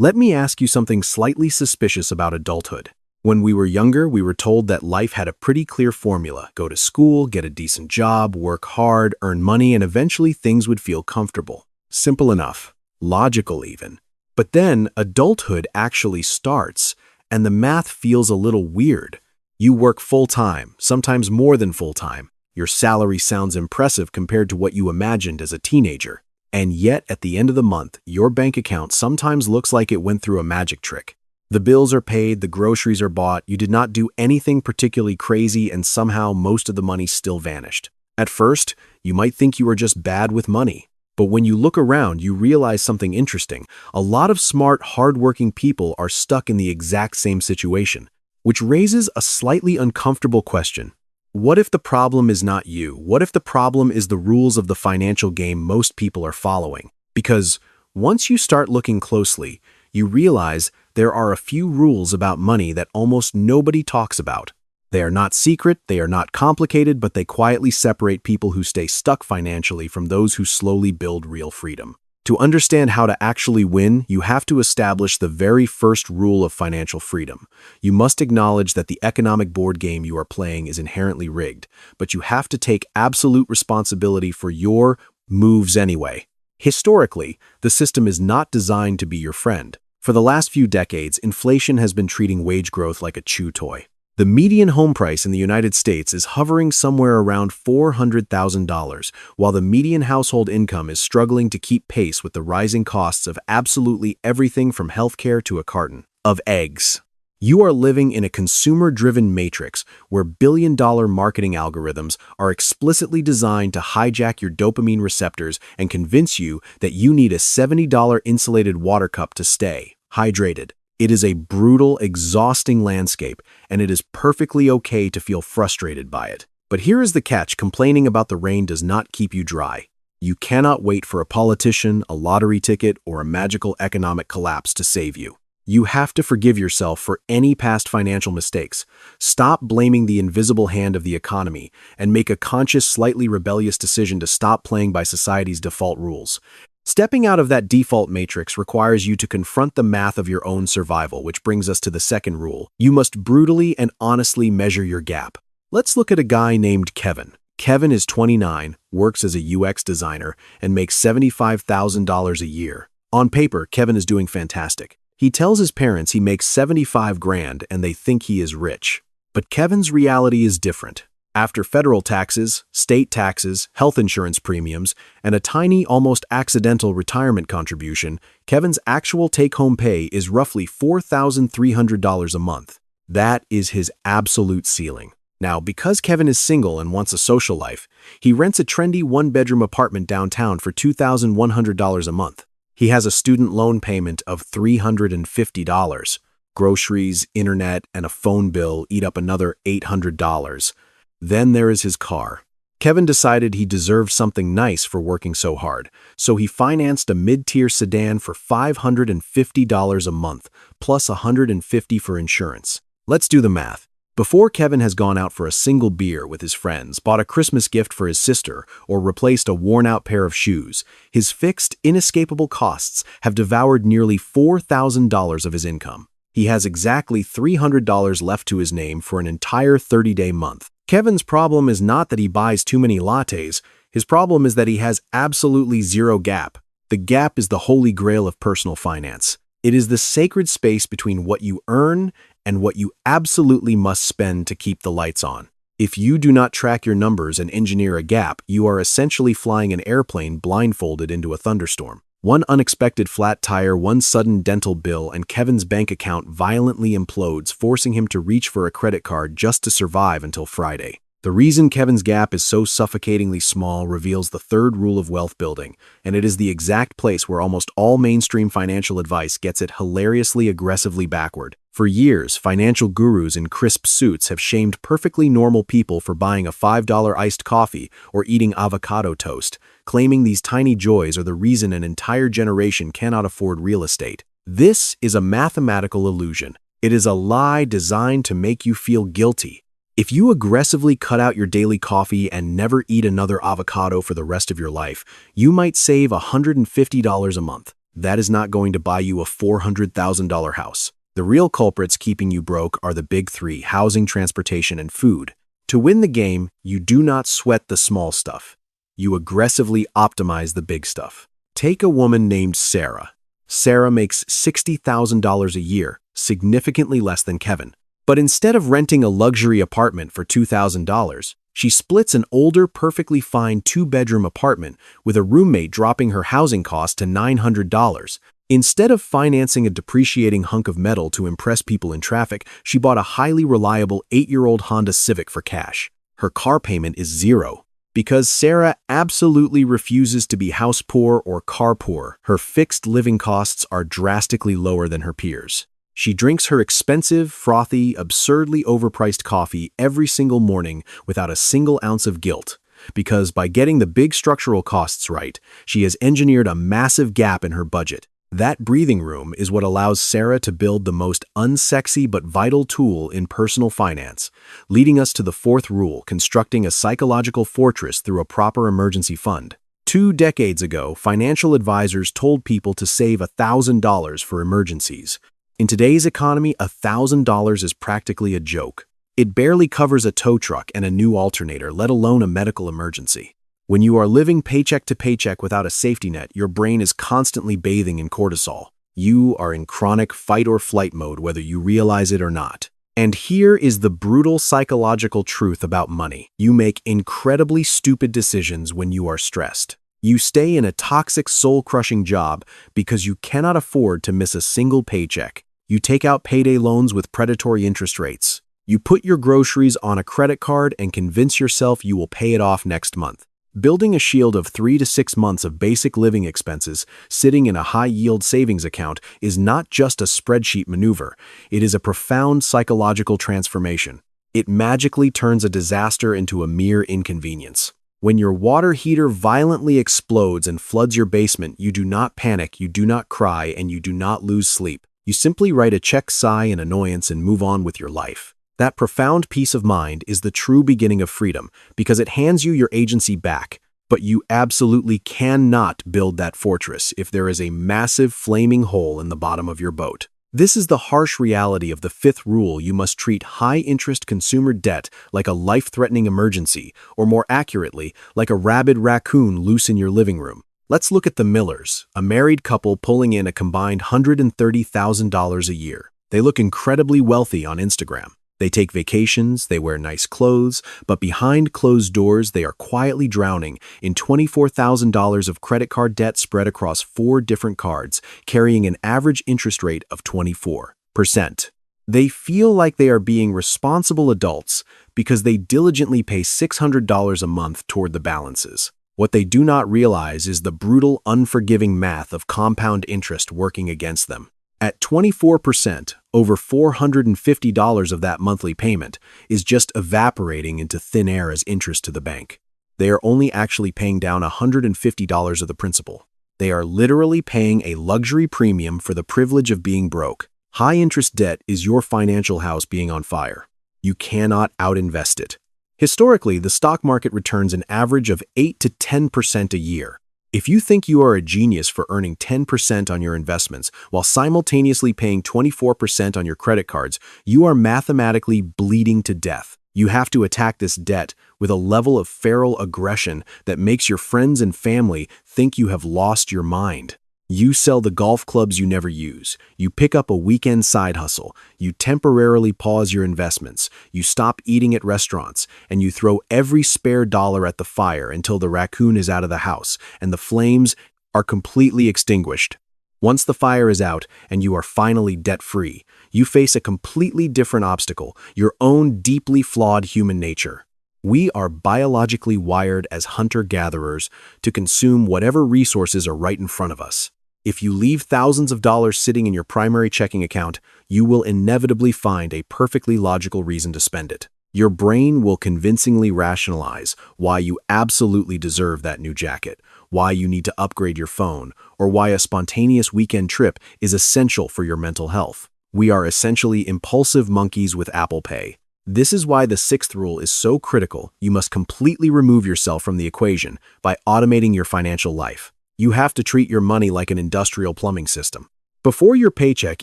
Let me ask you something slightly suspicious about adulthood. When we were younger, we were told that life had a pretty clear formula: go to school, get a decent job, work hard, earn money, and eventually things would feel comfortable. Simple enough. Logical even. But then adulthood actually starts, and the math feels a little weird. You work full-time, sometimes more than full-time. Your salary sounds impressive compared to what you imagined as a teenager. And yet, at the end of the month, your bank account sometimes looks like it went through a magic trick. The bills are paid, the groceries are bought, you did not do anything particularly crazy, and somehow most of the money still vanished. At first, you might think you are just bad with money. But when you look around, you realize something interesting. A lot of smart, hardworking people are stuck in the exact same situation, which raises a slightly uncomfortable question. What if the problem is not you? What if the problem is the rules of the financial game most people are following? Because once you start looking closely, you realize there are a few rules about money that almost nobody talks about. They are not secret, they are not complicated, but they quietly separate people who stay stuck financially from those who slowly build real freedom. To understand how to actually win, you have to establish the very first rule of financial freedom. You must acknowledge that the economic board game you are playing is inherently rigged, but you have to take absolute responsibility for your moves anyway. Historically, the system is not designed to be your friend. For the last few decades, inflation has been treating wage growth like a chew toy. The median home price in the United States is hovering somewhere around $400,000, while the median household income is struggling to keep pace with the rising costs of absolutely everything from healthcare to a carton of eggs. You are living in a consumer-driven matrix where billion-dollar marketing algorithms are explicitly designed to hijack your dopamine receptors and convince you that you need a $70 insulated water cup to stay hydrated. It is a brutal, exhausting landscape, and it is perfectly okay to feel frustrated by it. But here is the catch: complaining about the rain does not keep you dry. You cannot wait for a politician, a lottery ticket, or a magical economic collapse to save you. You have to forgive yourself for any past financial mistakes. Stop blaming the invisible hand of the economy and make a conscious, slightly rebellious decision to stop playing by society's default rules. Stepping out of that default matrix requires you to confront the math of your own survival, which brings us to the second rule. You must brutally and honestly measure your gap. Let's look at a guy named Kevin. Kevin is 29, works as a UX designer, and makes $75,000 a year. On paper, Kevin is doing fantastic. He tells his parents he makes 75 grand and they think he is rich. But Kevin's reality is different. After federal taxes, state taxes, health insurance premiums, and a tiny, almost accidental retirement contribution, Kevin's actual take-home pay is roughly $4,300 a month. That is his absolute ceiling. Now, because Kevin is single and wants a social life, he rents a trendy one-bedroom apartment downtown for $2,100 a month. He has a student loan payment of $350. Groceries, internet, and a phone bill eat up another $800. Then there is his car. Kevin decided he deserved something nice for working so hard, so he financed a mid-tier sedan for $550 a month, plus $150 for insurance. Let's do the math. Before Kevin has gone out for a single beer with his friends, bought a Christmas gift for his sister, or replaced a worn-out pair of shoes, his fixed, inescapable costs have devoured nearly $4,000 of his income. He has exactly $300 left to his name for an entire 30-day month. Kevin's problem is not that he buys too many lattes. His problem is that he has absolutely zero gap. The gap is the holy grail of personal finance. It is the sacred space between what you earn and what you absolutely must spend to keep the lights on. If you do not track your numbers and engineer a gap, you are essentially flying an airplane blindfolded into a thunderstorm. One unexpected flat tire, one sudden dental bill, and Kevin's bank account violently implodes, forcing him to reach for a credit card just to survive until Friday. The reason Kevin's gap is so suffocatingly small reveals the third rule of wealth building, and it is the exact place where almost all mainstream financial advice gets it hilariously aggressively backward. For years, financial gurus in crisp suits have shamed perfectly normal people for buying a $5 iced coffee or eating avocado toast, claiming these tiny joys are the reason an entire generation cannot afford real estate. This is a mathematical illusion. It is a lie designed to make you feel guilty. If you aggressively cut out your daily coffee and never eat another avocado for the rest of your life, you might save $150 a month. that is not going to buy you a $400,000 house. The real culprits keeping you broke are the big three: housing, transportation, and food. To win the game, you do not sweat the small stuff. You aggressively optimize the big stuff. Take a woman named Sarah. Sarah makes $60,000 a year, significantly less than Kevin. But instead of renting a luxury apartment for $2,000, she splits an older, perfectly fine two-bedroom apartment with a roommate, dropping her housing cost to $900. Instead of financing a depreciating hunk of metal to impress people in traffic, she bought a highly reliable 8-year-old Honda Civic for cash. Her car payment is zero. Because Sarah absolutely refuses to be house poor or car poor, her fixed living costs are drastically lower than her peers. She drinks her expensive, frothy, absurdly overpriced coffee every single morning without a single ounce of guilt, because by getting the big structural costs right, she has engineered a massive gap in her budget. That breathing room is what allows Sarah to build the most unsexy but vital tool in personal finance, leading us to the fourth rule: constructing a psychological fortress through a proper emergency fund. 2 decades ago, financial advisors told people to save $1,000 for emergencies. In today's economy, $1,000 is practically a joke. It barely covers a tow truck and a new alternator, let alone a medical emergency. When you are living paycheck to paycheck without a safety net, your brain is constantly bathing in cortisol. You are in chronic fight or flight mode, whether you realize it or not. And here is the brutal psychological truth about money: you make incredibly stupid decisions when you are stressed. You stay in a toxic, soul-crushing job because you cannot afford to miss a single paycheck. You take out payday loans with predatory interest rates. You put your groceries on a credit card and convince yourself you will pay it off next month. Building a shield of 3 to 6 months of basic living expenses sitting in a high-yield savings account is not just a spreadsheet maneuver. It is a profound psychological transformation. It magically turns a disaster into a mere inconvenience. When your water heater violently explodes and floods your basement, you do not panic, you do not cry, and you do not lose sleep. You simply write a check, sigh in annoyance, and move on with your life. That profound peace of mind is the true beginning of freedom, because it hands you your agency back. But you absolutely cannot build that fortress if there is a massive flaming hole in the bottom of your boat. This is the harsh reality of the fifth rule: you must treat high-interest consumer debt like a life-threatening emergency, or more accurately, like a rabid raccoon loose in your living room. Let's look at the Millers, a married couple pulling in a combined $130,000 a year. They look incredibly wealthy on Instagram. They take vacations, they wear nice clothes, but behind closed doors, they are quietly drowning in $24,000 of credit card debt spread across 4 different cards, carrying an average interest rate of 24%. They feel like they are being responsible adults because they diligently pay $600 a month toward the balances. What they do not realize is the brutal, unforgiving math of compound interest working against them. At 24%, over $450 of that monthly payment is just evaporating into thin air as interest to the bank. They are only actually paying down $150 of the principal. They are literally paying a luxury premium for the privilege of being broke. High-interest debt is your financial house being on fire. You cannot outinvest it. Historically, the stock market returns an average of 8 to 10% a year. If you think you are a genius for earning 10% on your investments while simultaneously paying 24% on your credit cards, you are mathematically bleeding to death. You have to attack this debt with a level of feral aggression that makes your friends and family think you have lost your mind. You sell the golf clubs you never use. You pick up a weekend side hustle. You temporarily pause your investments. You stop eating at restaurants. And you throw every spare dollar at the fire until the raccoon is out of the house and the flames are completely extinguished. Once the fire is out and you are finally debt-free, you face a completely different obstacle: your own deeply flawed human nature. We are biologically wired as hunter-gatherers to consume whatever resources are right in front of us. If you leave thousands of dollars sitting in your primary checking account, you will inevitably find a perfectly logical reason to spend it. Your brain will convincingly rationalize why you absolutely deserve that new jacket, why you need to upgrade your phone, or why a spontaneous weekend trip is essential for your mental health. We are essentially impulsive monkeys with Apple Pay. This is why the sixth rule is so critical. You must completely remove yourself from the equation by automating your financial life. You have to treat your money like an industrial plumbing system. Before your paycheck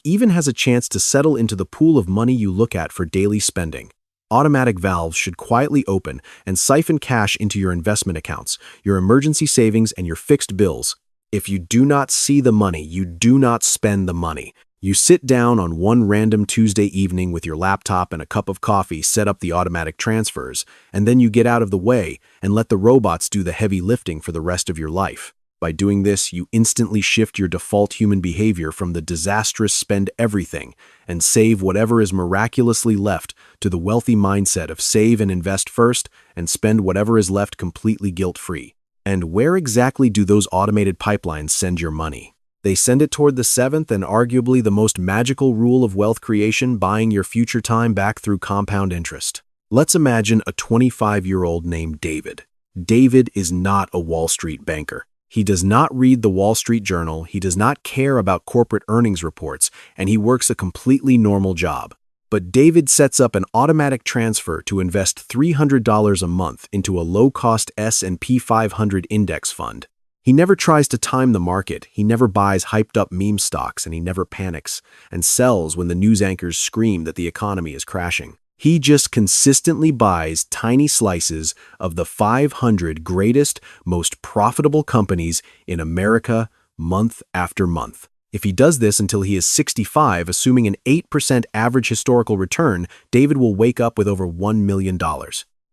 even has a chance to settle into the pool of money you look at for daily spending, automatic valves should quietly open and siphon cash into your investment accounts, your emergency savings, and your fixed bills. If you do not see the money, you do not spend the money. You sit down on one random Tuesday evening with your laptop and a cup of coffee, set up the automatic transfers, and then you get out of the way and let the robots do the heavy lifting for the rest of your life. By doing this, you instantly shift your default human behavior from the disastrous spend everything and save whatever is miraculously left to the wealthy mindset of save and invest first and spend whatever is left completely guilt-free. And where exactly do those automated pipelines send your money? They send it toward the seventh and arguably the most magical rule of wealth creation, buying your future time back through compound interest. Let's imagine a 25-year-old named David. David is not a Wall Street banker. He does not read the Wall Street Journal, he does not care about corporate earnings reports, and he works a completely normal job. But David sets up an automatic transfer to invest $300 a month into a low-cost S&P 500 index fund. He never tries to time the market, he never buys hyped-up meme stocks, and he never panics and sells when the news anchors scream that the economy is crashing. He just consistently buys tiny slices of the 500 greatest, most profitable companies in America month after month. If he does this until he is 65, assuming an 8% average historical return, David will wake up with over $1 million.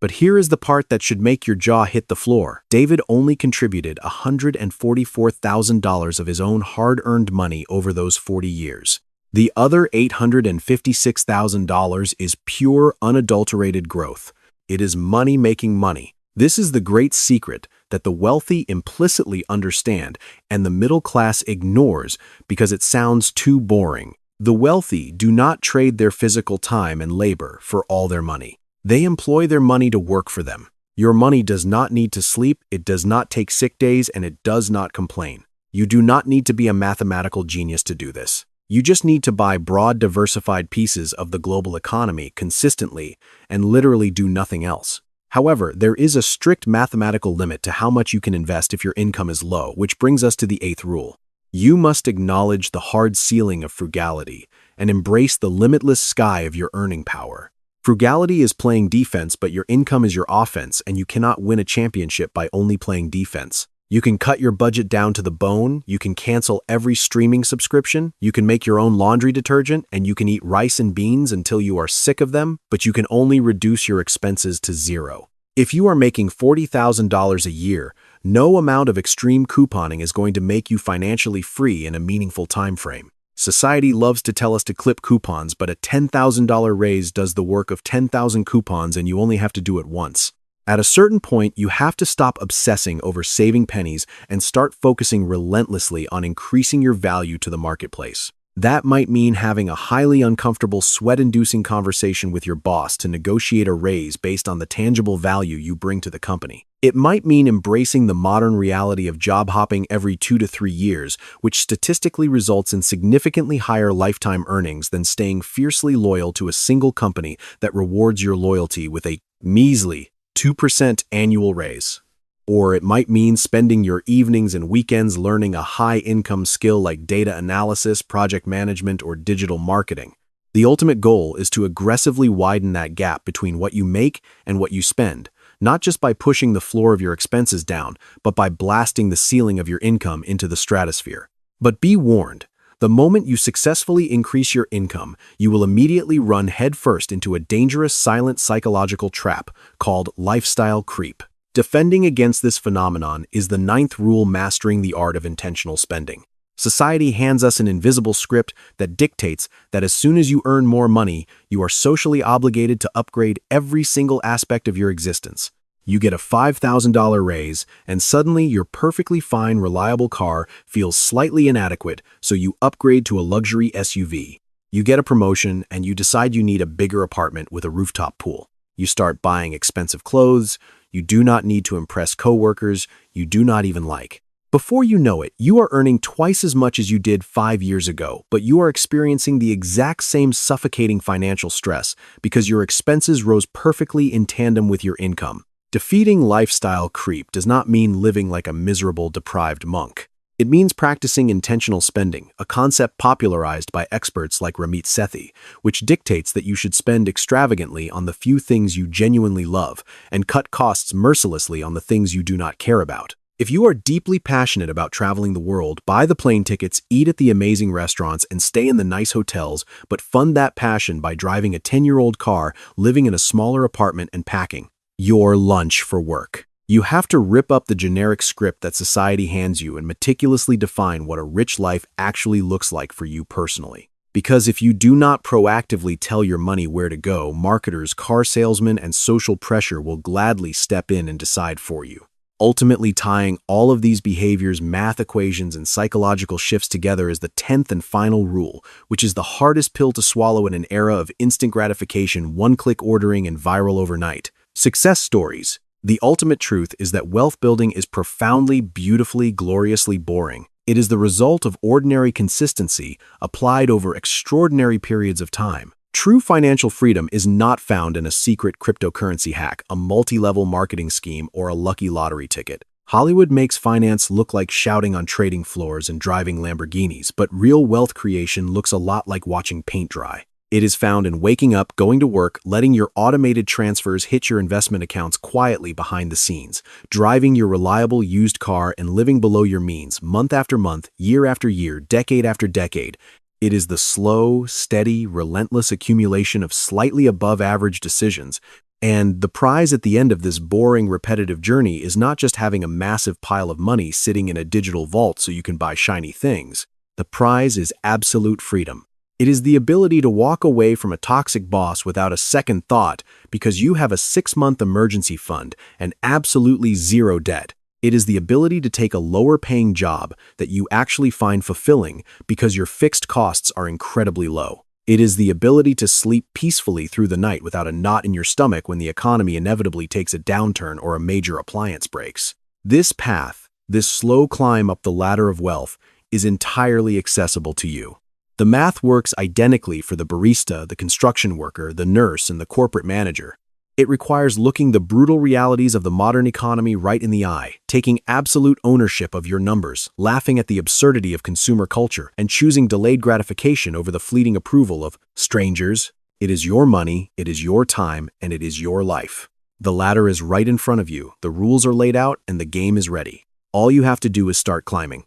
But here is the part that should make your jaw hit the floor. David only contributed $144,000 of his own hard-earned money over those 40 years. The other $856,000 is pure, unadulterated growth. It is money making money. This is the great secret that the wealthy implicitly understand and the middle class ignores because it sounds too boring. The wealthy do not trade their physical time and labor for all their money. They employ their money to work for them. Your money does not need to sleep, it does not take sick days, and it does not complain. You do not need to be a mathematical genius to do this. You just need to buy broad, diversified pieces of the global economy consistently and literally do nothing else. However, there is a strict mathematical limit to how much you can invest if your income is low, which brings us to the eighth rule. You must acknowledge the hard ceiling of frugality and embrace the limitless sky of your earning power. Frugality is playing defense, but your income is your offense, and you cannot win a championship by only playing defense. You can cut your budget down to the bone, you can cancel every streaming subscription, you can make your own laundry detergent, and you can eat rice and beans until you are sick of them, but you can only reduce your expenses to zero. If you are making $40,000 a year, no amount of extreme couponing is going to make you financially free in a meaningful time frame. Society loves to tell us to clip coupons, but a $10,000 raise does the work of 10,000 coupons and you only have to do it once. At a certain point, you have to stop obsessing over saving pennies and start focusing relentlessly on increasing your value to the marketplace. That might mean having a highly uncomfortable, sweat-inducing conversation with your boss to negotiate a raise based on the tangible value you bring to the company. It might mean embracing the modern reality of job hopping every 2 to 3 years, which statistically results in significantly higher lifetime earnings than staying fiercely loyal to a single company that rewards your loyalty with a measly 2% annual raise. Or it might mean spending your evenings and weekends learning a high-income skill like data analysis, project management, or digital marketing. The ultimate goal is to aggressively widen that gap between what you make and what you spend, not just by pushing the floor of your expenses down, but by blasting the ceiling of your income into the stratosphere. But be warned, the moment you successfully increase your income, you will immediately run headfirst into a dangerous silent psychological trap called lifestyle creep. Defending against this phenomenon is the ninth rule, mastering the art of intentional spending. Society hands us an invisible script that dictates that as soon as you earn more money, you are socially obligated to upgrade every single aspect of your existence. You get a $5,000 raise, and suddenly your perfectly fine, reliable car feels slightly inadequate, so you upgrade to a luxury SUV. You get a promotion, and you decide you need a bigger apartment with a rooftop pool. You start buying expensive clothes you do not need to impress coworkers you do not even like. Before you know it, you are earning twice as much as you did 5 years ago, but you are experiencing the exact same suffocating financial stress because your expenses rose perfectly in tandem with your income. Defeating lifestyle creep does not mean living like a miserable, deprived monk. It means practicing intentional spending, a concept popularized by experts like Ramit Sethi, which dictates that you should spend extravagantly on the few things you genuinely love and cut costs mercilessly on the things you do not care about. If you are deeply passionate about traveling the world, buy the plane tickets, eat at the amazing restaurants, and stay in the nice hotels, but fund that passion by driving a 10-year-old car, living in a smaller apartment, and packing your lunch for work. You have to rip up the generic script that society hands you and meticulously define what a rich life actually looks like for you personally. Because if you do not proactively tell your money where to go, marketers, car salesmen, and social pressure will gladly step in and decide for you. Ultimately, tying all of these behaviors, math equations, and psychological shifts together is the 10th and final rule, which is the hardest pill to swallow in an era of instant gratification, one-click ordering, and viral overnight. Success stories. The ultimate truth is that wealth building is profoundly, beautifully, gloriously boring. It is the result of ordinary consistency applied over extraordinary periods of time. True financial freedom is not found in a secret cryptocurrency hack, a multi-level marketing scheme, or a lucky lottery ticket. Hollywood makes finance look like shouting on trading floors and driving Lamborghinis, but real wealth creation looks a lot like watching paint dry. It is found in waking up, going to work, letting your automated transfers hit your investment accounts quietly behind the scenes, driving your reliable used car, and living below your means month after month, year after year, decade after decade. It is the slow, steady, relentless accumulation of slightly above-average decisions. And the prize at the end of this boring, repetitive journey is not just having a massive pile of money sitting in a digital vault so you can buy shiny things. The prize is absolute freedom. It is the ability to walk away from a toxic boss without a second thought because you have a 6-month emergency fund and absolutely zero debt. It is the ability to take a lower-paying job that you actually find fulfilling because your fixed costs are incredibly low. It is the ability to sleep peacefully through the night without a knot in your stomach when the economy inevitably takes a downturn or a major appliance breaks. This path, this slow climb up the ladder of wealth, is entirely accessible to you. The math works identically for the barista, the construction worker, the nurse, and the corporate manager. It requires looking the brutal realities of the modern economy right in the eye, taking absolute ownership of your numbers, laughing at the absurdity of consumer culture, and choosing delayed gratification over the fleeting approval of strangers. It is your money, it is your time, and it is your life. The ladder is right in front of you, the rules are laid out, and the game is ready. All you have to do is start climbing.